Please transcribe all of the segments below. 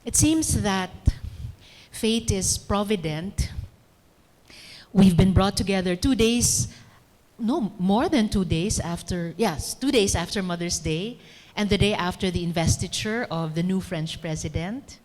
It seems that fate is provident. We've been brought together 2 days, no, more than 2 days after, yes, 2 days after Mother's Day and the day after the investiture of the new French president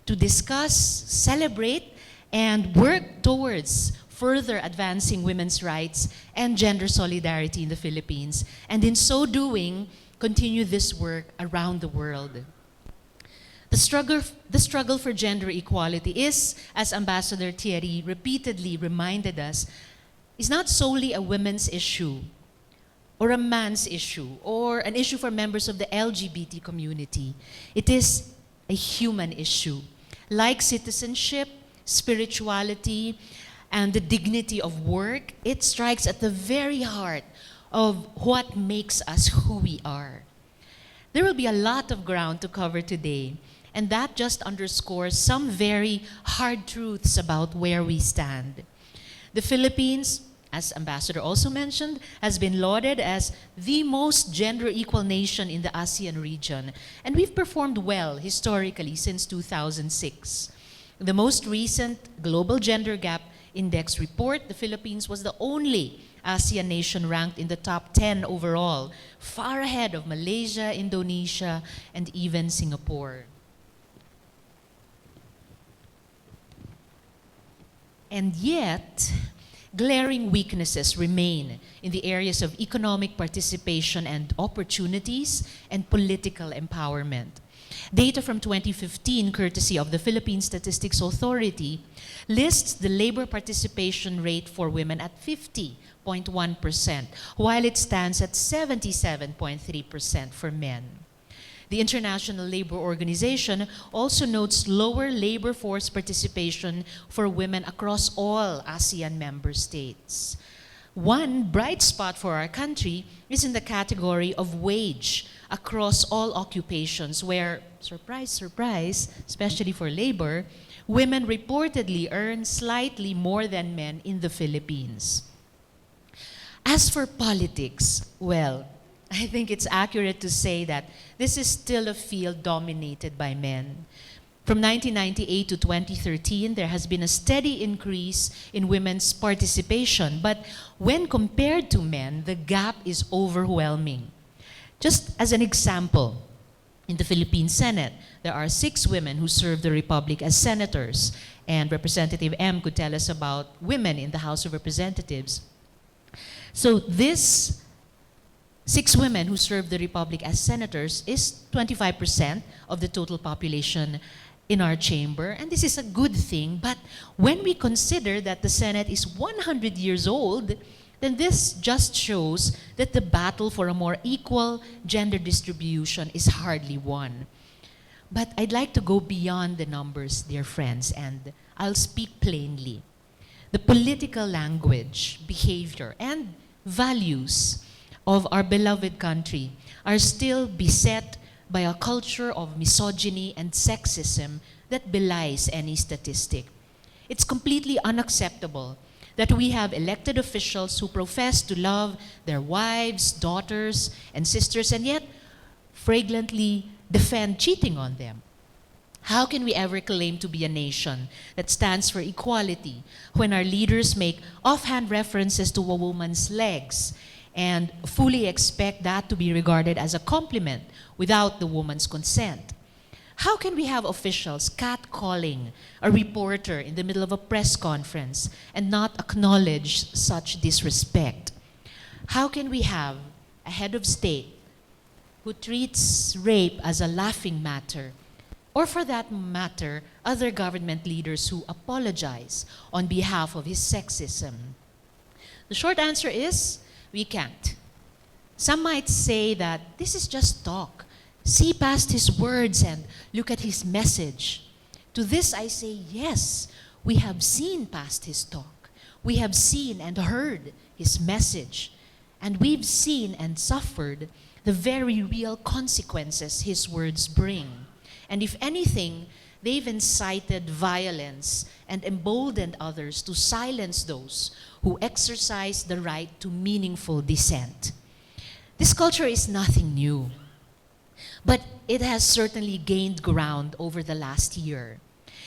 to discuss, celebrate, and work towards further advancing women's rights and gender solidarity in the Philippines, and in so doing, continue this work around the world. The struggle for gender equality is, as Ambassador Thierry repeatedly reminded us, is not solely a women's issue or a man's issue or an issue for members of the LGBT community. It is a human issue. Like citizenship, spirituality, and the dignity of work, it strikes at the very heart of what makes us who we are. There will be a lot of ground to cover today, and that just underscores some very hard truths about where we stand. The Philippines, as Ambassador also mentioned, has been lauded as the most gender-equal nation in the ASEAN region, and we've performed well historically since 2006. The most recent Global Gender Gap Index report, the Philippines was the only ASEAN nation ranked in the top 10 overall, far ahead of Malaysia, Indonesia, and even Singapore. And yet, glaring weaknesses remain in the areas of economic participation and opportunities and political empowerment. Data from 2015, courtesy of the Philippine Statistics Authority, lists the labor participation rate for women at 50.1%, while it stands at 77.3% for men. The International Labor Organization also notes lower labor force participation for women across all ASEAN member states. One bright spot for our country is in the category of wage across all occupations where, surprise, surprise, especially for labor, women reportedly earn slightly more than men in the Philippines. As for politics, well, I think it's accurate to say that this is still a field dominated by men. From 1998 to 2013, there has been a steady increase in women's participation, but when compared to men, the gap is overwhelming. Just as an example, in the Philippine Senate, there are 6 women who serve the Republic as senators, and Representative M could tell us about women in the House of Representatives. So this 6 women who serve the Republic as senators is 25% of the total population in our chamber, and this is a good thing. But when we consider that the Senate is 100 years old, then this just shows that the battle for a more equal gender distribution is hardly won. But I'd like to go beyond the numbers, dear friends, and I'll speak plainly. The political language, behavior, and values of our beloved country are still beset by a culture of misogyny and sexism that belies any statistic. It's completely unacceptable that we have elected officials who profess to love their wives, daughters, and sisters, and yet flagrantly defend cheating on them. How can we ever claim to be a nation that stands for equality when our leaders make offhand references to a woman's legs and fully expect that to be regarded as a compliment without the woman's consent? How can we have officials catcalling a reporter in the middle of a press conference and not acknowledge such disrespect? How can we have a head of state who treats rape as a laughing matter, or for that matter, other government leaders who apologize on behalf of his sexism? The short answer is, we can't. Some might say that this is just talk. See past his words and look at his message. To this I say, yes, we have seen past his talk. We have seen and heard his message. And we've seen and suffered the very real consequences his words bring. And if anything, they've incited violence and emboldened others to silence those who exercise the right to meaningful dissent. This culture is nothing new, but it has certainly gained ground over the last year.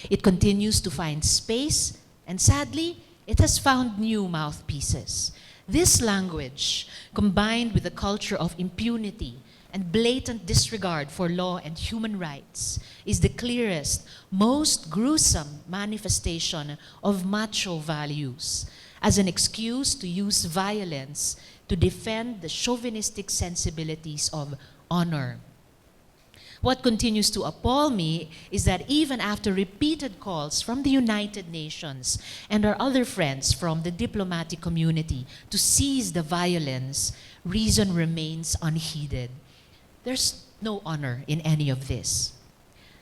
It continues to find space, and sadly, it has found new mouthpieces. This language, combined with a culture of impunity and blatant disregard for law and human rights, is the clearest, most gruesome manifestation of macho values as an excuse to use violence to defend the chauvinistic sensibilities of honor. What continues to appall me is that even after repeated calls from the United Nations and our other friends from the diplomatic community to cease the violence, reason remains unheeded. There's no honor in any of this.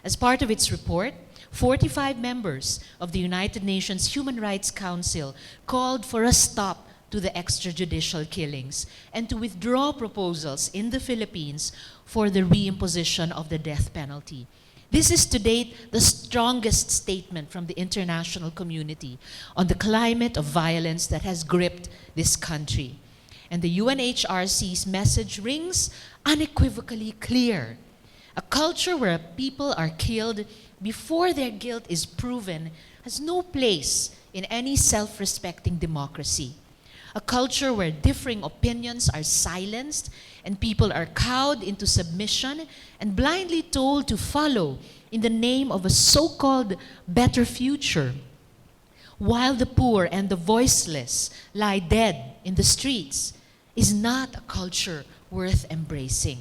As part of its report, 45 members of the United Nations Human Rights Council called for a stop to the extrajudicial killings and to withdraw proposals in the Philippines for the reimposition of the death penalty. This is to date the strongest statement from the international community on the climate of violence that has gripped this country. And the UNHRC's message rings unequivocally clear. A culture where people are killed before their guilt is proven has no place in any self-respecting democracy. A culture where differing opinions are silenced and people are cowed into submission and blindly told to follow in the name of a so-called better future, while the poor and the voiceless lie dead in the streets, is not a culture worth embracing.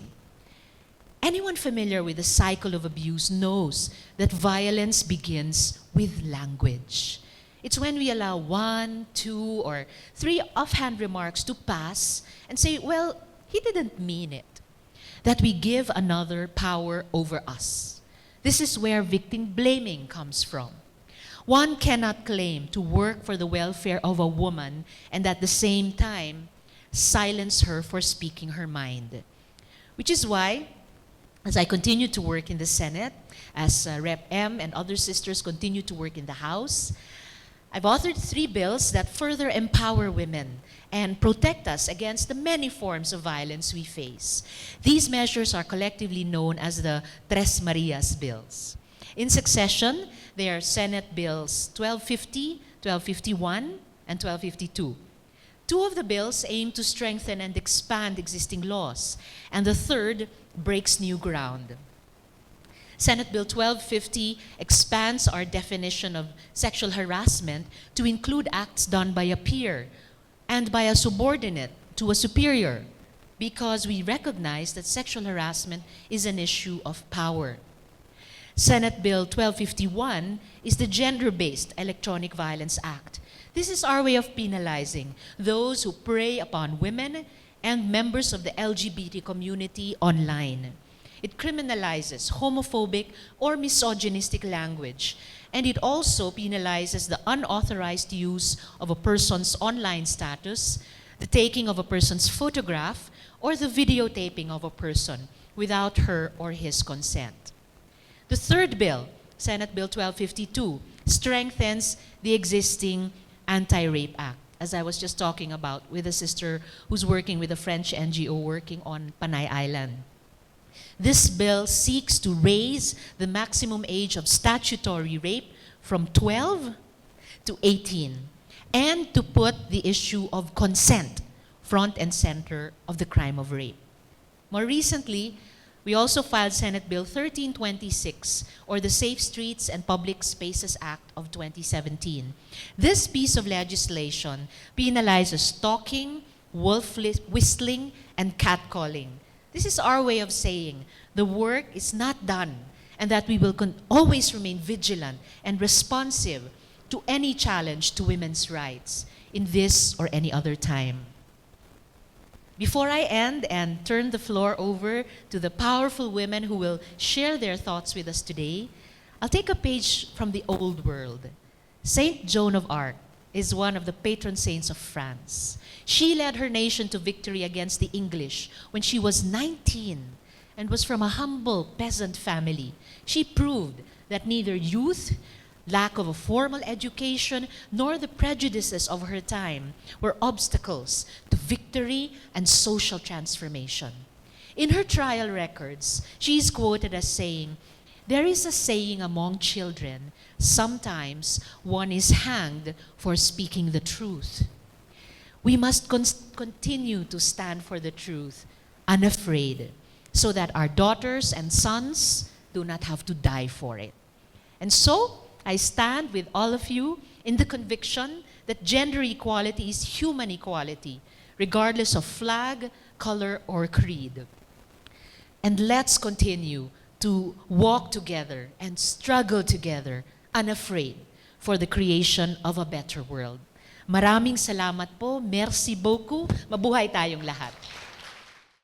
Anyone familiar with the cycle of abuse knows that violence begins with language. It's when we allow 1, 2, or 3 offhand remarks to pass and say, well, he didn't mean it, that we give another power over us. This is where victim blaming comes from. One cannot claim to work for the welfare of a woman and at the same time silence her for speaking her mind. Which is why, as I continue to work in the Senate, as Rep. M and other sisters continue to work in the House, I've authored 3 bills that further empower women and protect us against the many forms of violence we face. These measures are collectively known as the Tres Marias bills. In succession, they are Senate Bills 1250, 1251, and 1252. 2 of the bills aim to strengthen and expand existing laws, and the third breaks new ground. Senate Bill 1250 expands our definition of sexual harassment to include acts done by a peer and by a subordinate to a superior, because we recognize that sexual harassment is an issue of power. Senate Bill 1251 is the Gender-Based Electronic Violence Act. This is our way of penalizing those who prey upon women and members of the LGBT community online. It criminalizes homophobic or misogynistic language, and it also penalizes the unauthorized use of a person's online status, the taking of a person's photograph, or the videotaping of a person without her or his consent. The third bill, Senate Bill 1252, strengthens the existing Anti-Rape Act, as I was just talking about with a sister who's working with a French NGO working on Panay Island. This bill seeks to raise the maximum age of statutory rape from 12 to 18 and to put the issue of consent front and center of the crime of rape. More recently, we also filed Senate Bill 1326, or the Safe Streets and Public Spaces Act of 2017. This piece of legislation penalizes stalking, wolf whistling, and catcalling. This is our way of saying the work is not done and that we will always remain vigilant and responsive to any challenge to women's rights in this or any other time. Before I end and turn the floor over to the powerful women who will share their thoughts with us today, I'll take a page from the old world. Saint Joan of Arc is one of the patron saints of France. She led her nation to victory against the English when she was 19 and was from a humble peasant family. She proved that neither youth, lack of a formal education, nor the prejudices of her time were obstacles to victory and social transformation. In her trial records, she is quoted as saying, "There is a saying among children, sometimes one is hanged for speaking the truth." We must continue to stand for the truth, unafraid, so that our daughters and sons do not have to die for it. And so, I stand with all of you in the conviction that gender equality is human equality, regardless of flag, color, or creed. And let's continue to walk together and struggle together, unafraid, for the creation of a better world. Maraming salamat po. Merci beaucoup. Mabuhay tayong lahat.